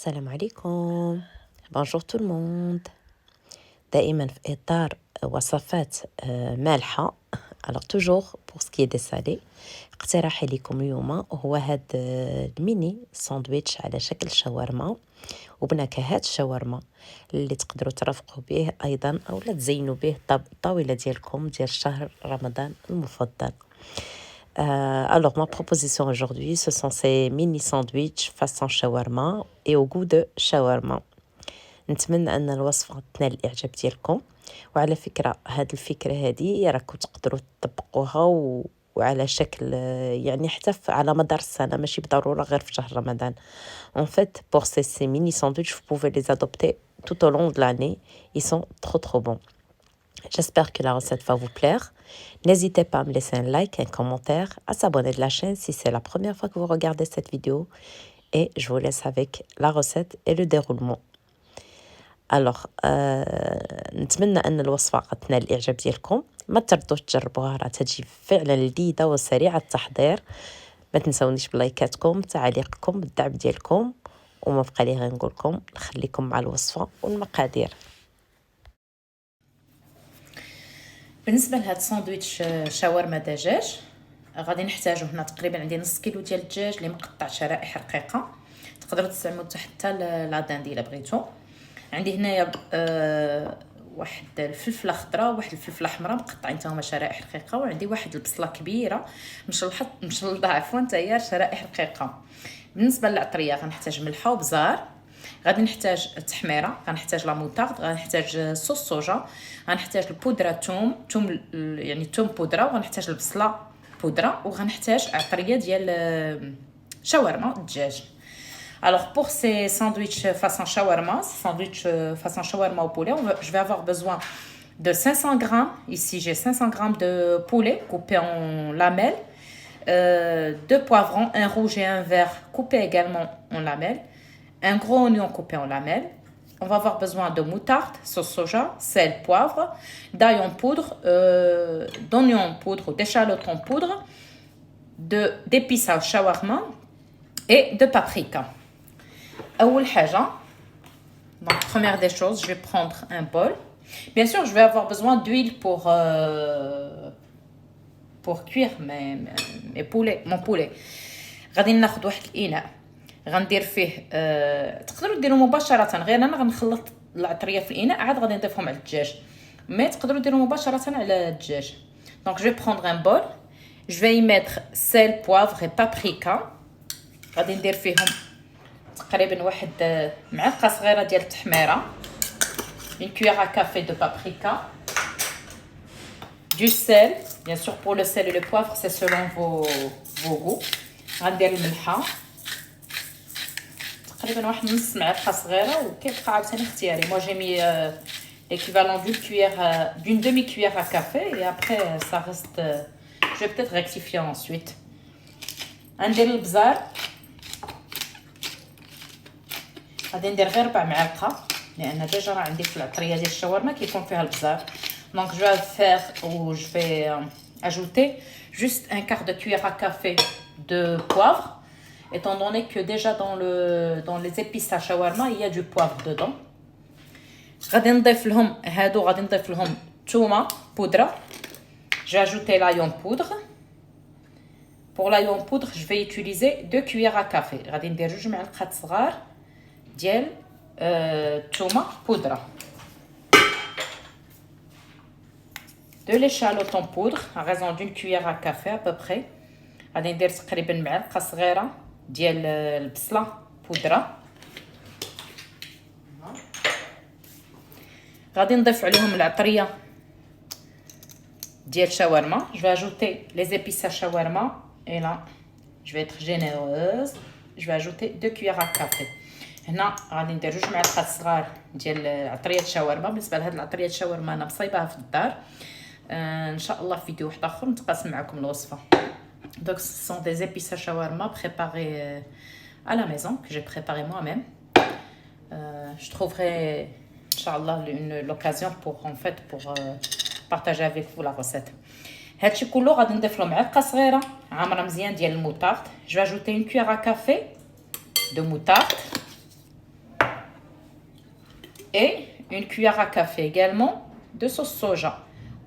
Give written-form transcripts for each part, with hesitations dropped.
السلام عليكم. Bonjour tout le monde. دائما في إطار وصفات مالحة. alors toujours pour ce qui est des salés اقتراحي لكم اليوم هو هاد الميني ساندويتش على شكل شاورما وبنكهات شاورما اللي تقدروا ترافقوا به أيضا أو لا تزينوا به الطاولة ديالكم ديال شهر رمضان المفضل. Alors, ma proposition aujourd'hui, ce sont ces mini sandwichs façon shawarma et au goût de shawarma. نتمنى أن الوصفة تنال الإعجاب ديالكم، وعلى فكرة هاد الفكرة هادي راكم تقدروا تطبقوها وعلى شكل يعني حتى على مدار السنة، ماشي بالضرورة غير في شهر رمضان. En fait, pour ces mini sandwichs, vous pouvez les adopter tout au long de l'année. Ils sont trop bons. J'espère que la recette va vous plaire. N'hésitez pas à me laisser un like, un commentaire, à s'abonner de la chaîne si c'est la première fois que vous regardez cette vidéo. Et je vous laisse avec la recette et le déroulement. Alors, نتمنى أن الوصفة قد تنال الإعجاب ديالكم. ما تردوش تجربوها، راه تجي فعلا لذيذة وسريعة التحضير. ما تنسونيش بلايكاتكم، تعليقكم، بالدعم ديالكم، وما بقى لي غير نقولكم نخليكم مع الوصفة والمقادير. بالنسبه لهاد ساندويتش شاورما دجاج غادي نحتاجو هنا تقريبا عندي نص كيلو ديال الدجاج اللي مقطع شرائح رقيقه. تقدروا تستعملوا حتى لادان الا بغيتو. عندي هنايا واحد الفلفله خضراء وواحد الفلفله حمراء مقطعين حتى هما شرائح رقيقه، وعندي واحد البصله كبيره مشلضه عفوا حتى هي شرائح رقيقه. بالنسبه للعطريه غنحتاج ملحه وبزار، غادي نحتاج التحميره، غنحتاج لا موطارد، غنحتاج صوص صوجا، غنحتاج البودره توم يعني توم بودره، وغنحتاج البصله بودره، وغنحتاج عطريه ديال شاورما الدجاج. Alors pour ces sandwichs façon shawarma au poulet, je vais avoir besoin de 500 grammes. Ici j'ai 500 grammes de poulet coupé en lamelles, 2 poivrons, un rouge et un vert coupés également en lamelles, un gros oignon coupé en lamelles. On va avoir besoin de moutarde, sauce soja, sel, poivre, d'ail en poudre, d'oignon en poudre ou d'échalotes en poudre, d'épices au shawarma et de paprika. أول حاجة, donc première des choses, je vais prendre un bol. Bien sûr, je vais avoir besoin d'huile pour cuire mon poulet. غادي ناخذ واحد الإناء غندير فيه تقدروا ديروا مباشرة، غير انا غنخلط العطريه في الاناء عاد غادي نضيفهم على الدجاج، mais تقدروا ديروا مباشرة على الدجاج. Donc je vais prendre un bol, je vais y mettre sel, poivre et paprika. غادي ندير فيهم تقريبا واحد معلقه صغيره ديال التحميره، une cuillère à café de paprika, du sel, bien sûr pour le sel et le poivre c'est selon vos goûts. غندير الملحه تقريبا واحد نص معلقه صغيره، وكيبقى عاوتاني اختياري. moi j'ai mis l'équivalent d'une demi-cuillère à café et après ça reste je vais peut-être rectifier ensuite. غندير البزار، غادي ندير غير 4 معالق لان ديجا راه عندي في العطريه ديال الشاورما كيكون فيها البزار. donc je vais faire ou je vais ajouter juste un quart de cuillère à café de poivre, étant donné que déjà dans les épices à shawarma il y a du poivre dedans. غادي نضيف لهم هادو، غادي نضيف لهم تومه بودره. je vais ajouter l'ail en poudre. pour l'ail en poudre je vais utiliser 2 cuillères à café. غادي ندير 2 معلقات صغار ديال تومه بودره. de l'échalote en poudre à raison d'une cuillère à café à peu près. غادي ندير تقريبا معلقه صغيره ديال البصله بودره. غادي نضيف عليهم العطريه ديال الشاورما. je vais ajouter les épices à shawarma et là je vais être généreuse, je vais ajouter 2 cuillères à café. هنا غادي ندير 2 معلقات صغار ديال عطريه الشاورما. بالنسبه لهاد العطريه الشاورما انا مصايباها في الدار، ان شاء الله في فيديو واحد اخر نتقاسم معكم الوصفه. donc ce sont des épices à shawarma préparées à la maison que j'ai préparé moi-même. je trouverai inchallah l'occasion pour partager avec vous la recette. هادشي كله غادي نضيف له معلقه صغيره عامره مزيان ديال الموطارد. je vais ajouter une cuillère à café de moutarde. et une cuillère à café également de sauce soja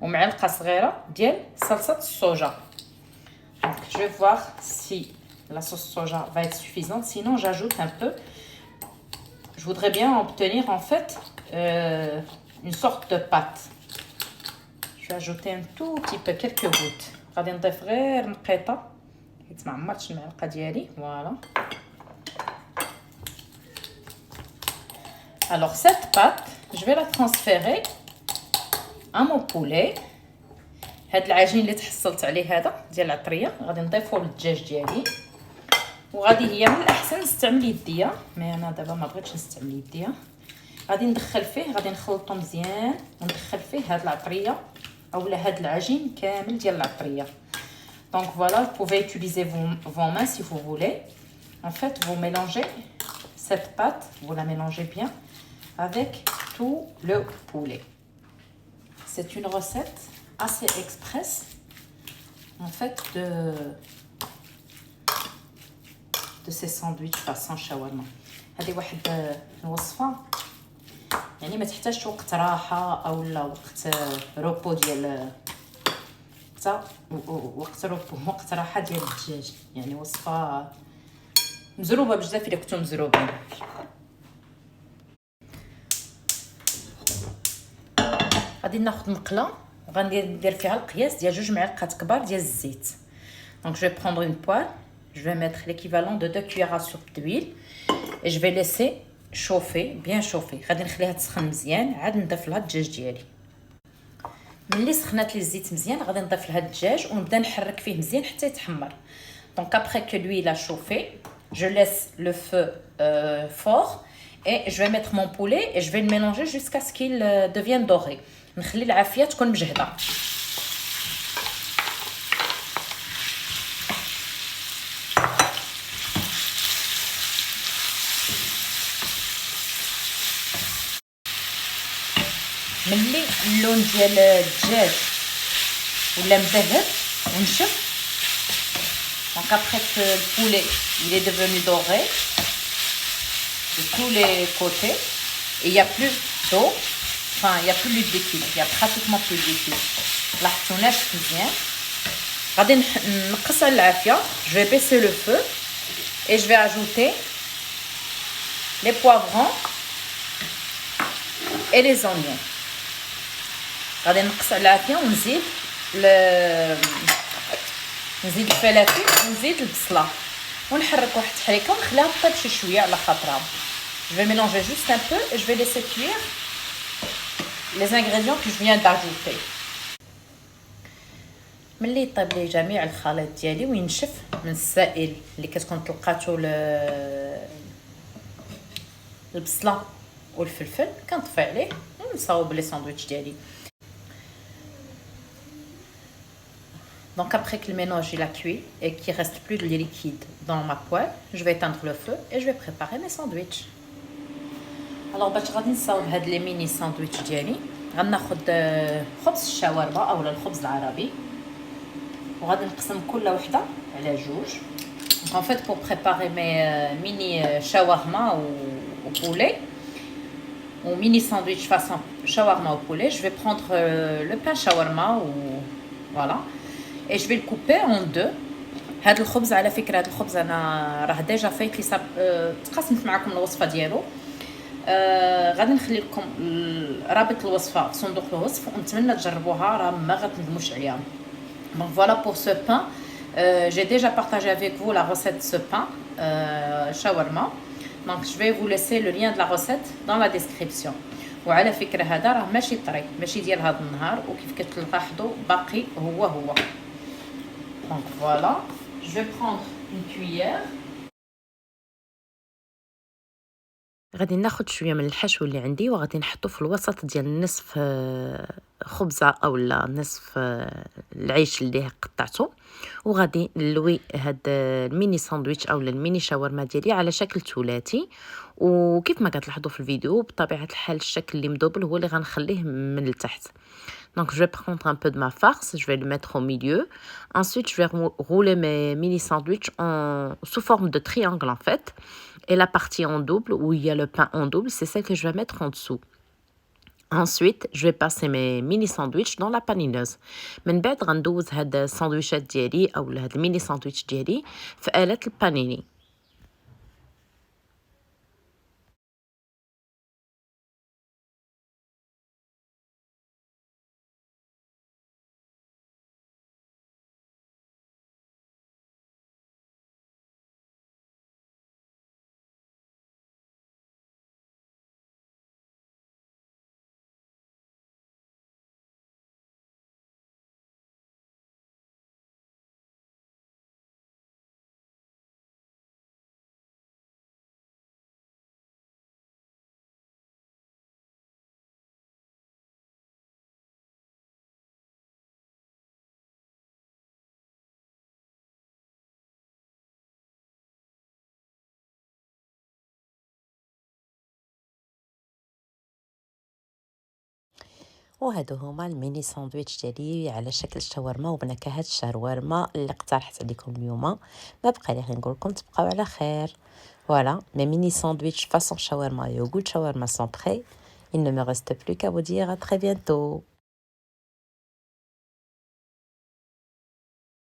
ومعلقه صغيره ديال صلصه الصوجا. Donc je vais voir si la sauce soja va être suffisante, sinon j'ajoute un peu. Je voudrais bien obtenir en fait une sorte de pâte. Je vais ajouter un tout petit peu, quelques gouttes. غادي نضيف غير نقيطه حيت ما عمرتش المعلقه ديالي. Voilà. Alors cette pâte, je vais la transférer à mon poulet. هاد العجين اللي تحصلت عليه هذا ديال العطريه غادي نضيفوه للدجاج ديالي، وغادي هي من الاحسن نستعمل يديا، مي انا دابا ما بغيتش نستعمل يديا. غادي ندخل فيه، غادي نخلطو مزيان وندخل فيه هاد العطريه اولا هاد العجين كامل ديال العطريه. Donc voilà, vous pouvez utiliser vos mains si vous voulez. En fait, vous mélangez cette pâte, vous la mélangez bien avec tout le poulet. C'est une recette assez express en fait de ces sandwichs façon shawarma. هذه واحد الوصفه يعني ما تحتاجش وقت راحه او لا وقت روبو ديال حتى وقت روبو وقت راحه ديال الدجاج، يعني وصفه مزروبه بزاف الا كنتو مزروبين. غادي ناخذ مقله وغندير ندير فيها القياس ديال 2 معلقات كبار ديال الزيت. Donc je vais prendre une poêle, je vais mettre l'équivalent de 2 cuillères à soupe d'huile et je vais laisser chauffer, bien chauffer. غادي نخليها تسخن مزيان، عاد نضيف لها الدجاج ديالي. ملي سخنات لي الزيت مزيان غادي نضيف لها الدجاج ونبدا نحرك فيه مزيان حتى يتحمر. Donc après que l'huile a chauffé, je laisse le feu fort et je vais mettre mon poulet et je vais le mélanger jusqu'à ce qu'il devienne doré. نخلي العافيه تكون مجهده. ملي اللون ديال الدجاج ولا مزهر ونشف. Donc après que le poulet il est devenu doré de tous les côtés et il y a plus d'eau, enfin il y a plus de liquide, il y a pratiquement plus de liquide. لاحظتو ناشف مزيان. غادي نقص على العافيه. Je vais baisser le feu et je vais ajouter les poivrons et les oignons. غادي نقص على العافيه ونزيد نزيد الفلافل ونزيد البصله ونحرك واحد التحريكه ونخليها تطيب شي شويه على خاطرها. Je vais mélanger juste un peu et je vais laisser cuire les ingrédients que je viens d'ajouter. ملي يطيب لي جميع الخليط ديالي وينشف من السائل اللي كتكون طلقاتو البصله والفلفل كنطفي عليه ونصاوب لي ساندويتش ديالي. Donc après que le mélange il a cuit et qu'il reste plus de liquide dans ma poêle, je vais éteindre le feu et je vais préparer mes sandwichs. Alors باش غادي نصاوب هاد لي ميني ساندويتش ديالي غناخذ خبز الشاورما اولا الخبز العربي وغادي نقسم كل وحده على جوج. Donc en fait pour préparer mes mini shawarma au poulet ou mini sandwich façon shawarma au poulet, je vais prendre le pain shawarma ou voilà. Et je vais le couper en deux. هذا الخبز على فكره هذا الخبز انا راه ديجا فايت لي تقاسمت معكم الوصفه ديالو. غادي نخلي لكم رابط الوصفه في صندوق الوصف ونتمنى تجربوها راه ما غتندموش عليها. Donc voilà pour ce pain. J'ai déjà partagé avec vous la recette de ce pain shawarma. Donc je vais vous laisser le lien de la recette dans la description. وعلى فكره هذا راه ماشي طري، ماشي ديال هذا النهار وكيف كتلاحظوا باقي هو. Donc voilà, je vais prendre une cuillère. غادي ناخد شويه من الحشو اللي عندي وغادي نحطو في الوسط ديال نصف خبزه اولا نصف العيش اللي قطعته وغادي نلوي هاد الميني ساندويتش اولا الميني شاورما ديالي على شكل ثلاثي. وكيف ما كتلاحظوا في الفيديو بطبيعه الحال الشكل اللي مدوبل هو اللي غنخليه من التحت. Donc je vais prendre un peu de ma farce, je vais le mettre au milieu. Ensuite, je vais rouler mes mini sandwichs sous forme de triangle en fait. Et la partie en double, où il y a le pain en double, c'est celle que je vais mettre en dessous. Ensuite, je vais passer mes mini sandwichs dans la panineuse. من بعد غندوز هاد الساندويشات ديالي او هاد الميني ساندويتش ديالي في آلة البانيني. وهادو هما الميني ساندويتش ديالي على شكل شاورما وبنكهات الشاورما اللي اقترحت عليكم اليوم. ما بقى لي غير نقول لكم تبقاو على خير. Voilà, mes mini sandwichs façon shawarma et au goût de shawarma sont prêts. Il ne me reste plus qu'à vous dire à très bientôt.